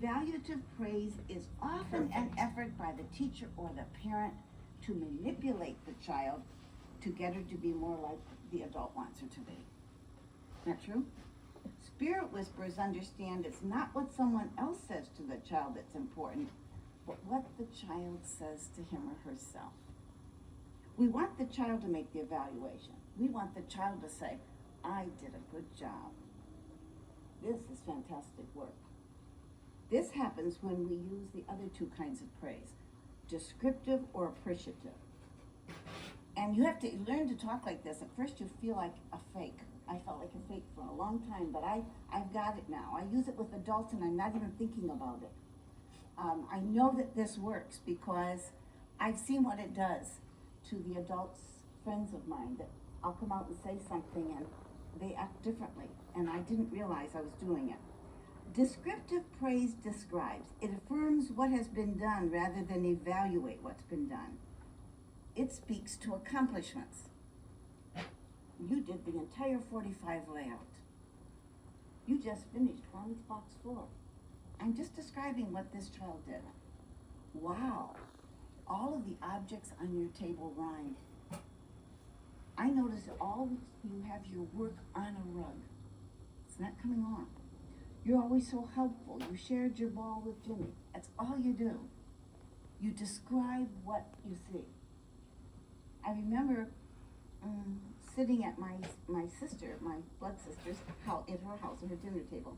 Evaluative praise is often an effort by the teacher or the parent to manipulate the child to get her to be more like the adult wants her to be. Isn't that true? Spirit whispers understand it's not what someone else says to the child that's important, but what the child says to him or herself. We want the child to make the evaluation. We want the child to say, I did a good job. This is fantastic work. This happens when we use the other two kinds of praise, descriptive or appreciative. And you have to learn to talk like this. At first you feel like a fake. I felt like a fake for a long time, but I've got it now. I use it with adults and I'm not even thinking about it. I know that this works because I've seen what it does to the adults, friends of mine, that I'll come out and say something and they act differently, and I didn't realize I was doing it. Descriptive praise describes. It affirms what has been done rather than evaluate what's been done. It speaks to accomplishments. You did the entire 45 layout. You just finished Ron's box 4. I'm just describing what this child did. Wow, all of the objects on your table rhyme. I notice that always you have your work on a rug. It's not coming off. You're always so helpful. You shared your ball with Jimmy. That's all you do. You describe what you see. I remember sitting at my sister, my blood sister's house, at her house, at her dinner table.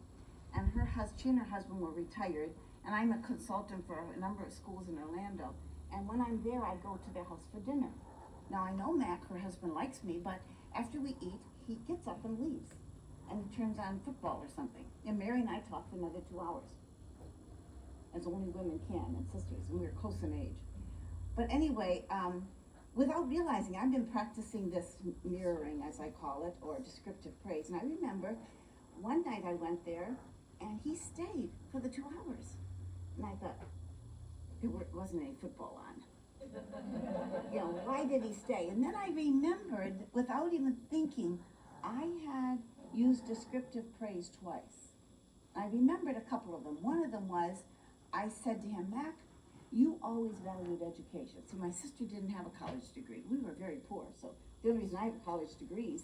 And she and her husband were retired, and I'm a consultant for a number of schools in Orlando. And when I'm there, I go to their house for dinner. Now, I know Mac, her husband, likes me, but after we eat, he gets up and leaves. And he turns on football or something. And Mary and I talk for another 2 hours, as only women can, and sisters, and we're close in age. But anyway, without realizing, I've been practicing this mirroring, as I call it, or descriptive praise. And I remember one night I went there, and he stayed for the 2 hours. And I thought, there wasn't any football on. You know, why did he stay? And then I remembered, without even thinking, I had used descriptive praise twice. I remembered a couple of them. One of them was, I said to him, Mac, you always valued education. See, my sister didn't have a college degree. We were very poor, so the only reason I have college degrees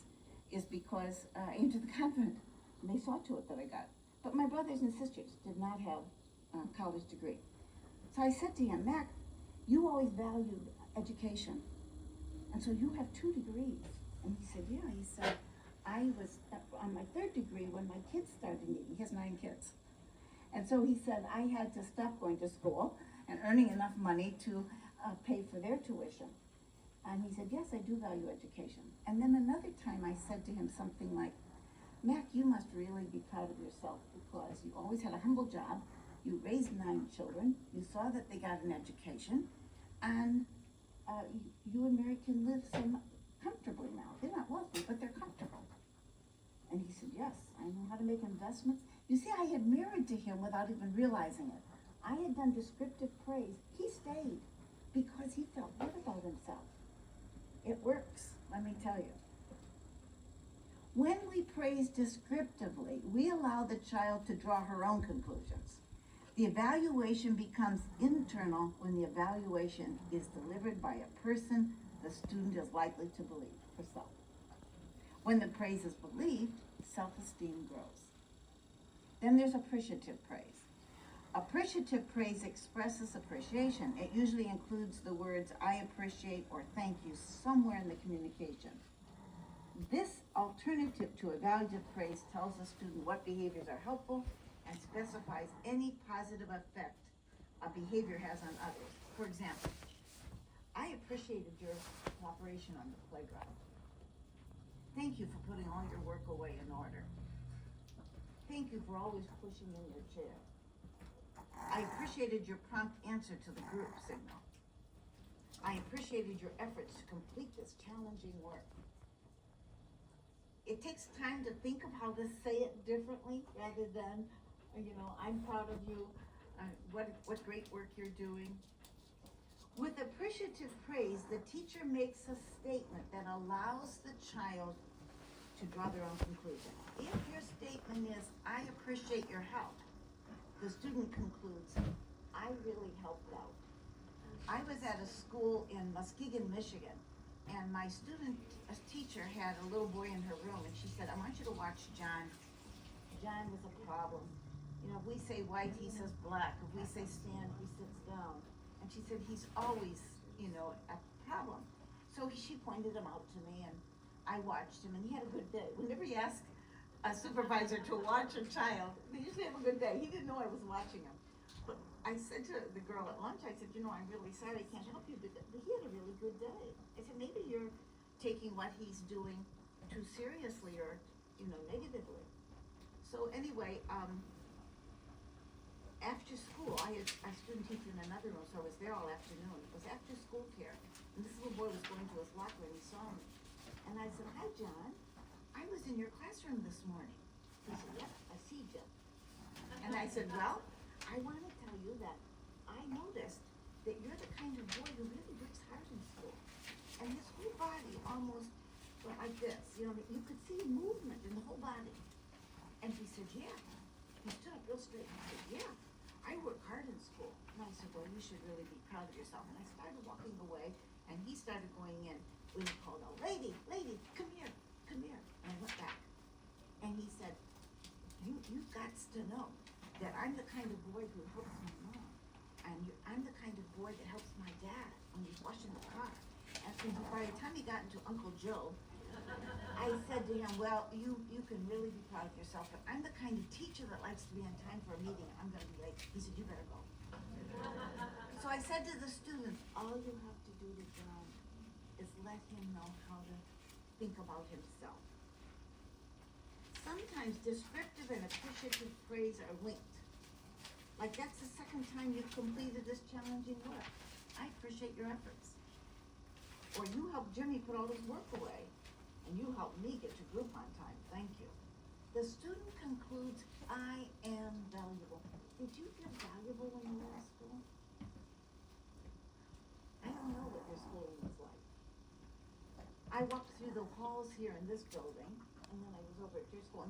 is because I entered the convent, and they saw to it that I got. But my brothers and sisters did not have a college degree. So I said to him, Mac, you always valued education, and so you have 2 degrees. And he said, yeah. He said, I was on my 3rd degree when my kids started needing. He has 9 kids. And so he said, I had to stop going to school and earning enough money to pay for their tuition. And he said, yes, I do value education. And then another time I said to him something like, Mac, you must really be proud of yourself because you always had a humble job. You raised 9 children. You saw that they got an education. And you and Mary can live so comfortably now. They're not wealthy, but they're comfortable. And he said, yes, I know how to make investments. You see, I had mirrored to him without even realizing it. I had done descriptive praise. He stayed because he felt good about himself. It works, let me tell you. When we praise descriptively, we allow the child to draw her own conclusions. The evaluation becomes internal when the evaluation is delivered by a person the student is likely to believe herself. When the praise is believed, self-esteem grows. Then there's appreciative praise. Appreciative praise expresses appreciation. It usually includes the words, I appreciate or thank you somewhere in the communication. This alternative to evaluative praise tells the student what behaviors are helpful and specifies any positive effect a behavior has on others. For example, I appreciated your cooperation on the playground. Thank you for putting all your work away in order. Thank you for always pushing in your chair. I appreciated your prompt answer to the group signal. I appreciated your efforts to complete this challenging work. It takes time to think of how to say it differently rather than, I'm proud of you, what great work you're doing. With appreciative praise, the teacher makes a statement that allows the child to draw their own conclusion. If your statement is, I appreciate your help, the student concludes, I really helped out. I was at a school in Muskegon, Michigan, and my a teacher had a little boy in her room, and she said, I want you to watch John. John was a problem. You know, if we say white, he says black. If we say stand, he sits down. And she said, he's always, a problem. So she pointed him out to me, and I watched him, and he had a good day. Whenever you ask a supervisor to watch a child, they usually have a good day. He didn't know I was watching him. But I said to the girl at lunch, I said, I'm really sorry, I can't help you, but he had a really good day. I said, maybe you're taking what he's doing too seriously or, negatively. So anyway, after school, I had a student teacher in another room, so I was there all afternoon. It was after school care, and this little boy was going to his locker and he saw me. And I said, hi, John, I was in your classroom this morning. He said, yeah, I see you. And I said, well, I want to tell you that I noticed that you're the kind of boy who really works hard in school. And his whole body almost went like this, you could see movement in the whole body. And he said, yeah. He stood up real straight and said, yeah, I work hard in school. And I said, well, you should really be proud of yourself. And I started walking away, and he started going in when he called out, lady, come here. And I went back. And he said, you've got to know that I'm the kind of boy who helps my mom. And I'm the kind of boy that helps my dad when he's washing the car. And by the time he got into Uncle Joe, I said to him, well, you can really be proud of yourself, but I'm the kind of teacher that likes to be on time for a meeting. I'm going to be late. He said, you better go. So I said to the students, all you have to do to John is let him know how to think about himself. Sometimes descriptive and appreciative praise are linked. Like, that's the second time you've completed this challenging work. I appreciate your efforts. Or you helped Jimmy put all his work away, and you helped me get to group on time. Thank you. The student concludes, I am valuable. Did you feel valuable when you were in school? I don't know what your schooling was like. I walked through the halls here in this building, and then I was over at your school, and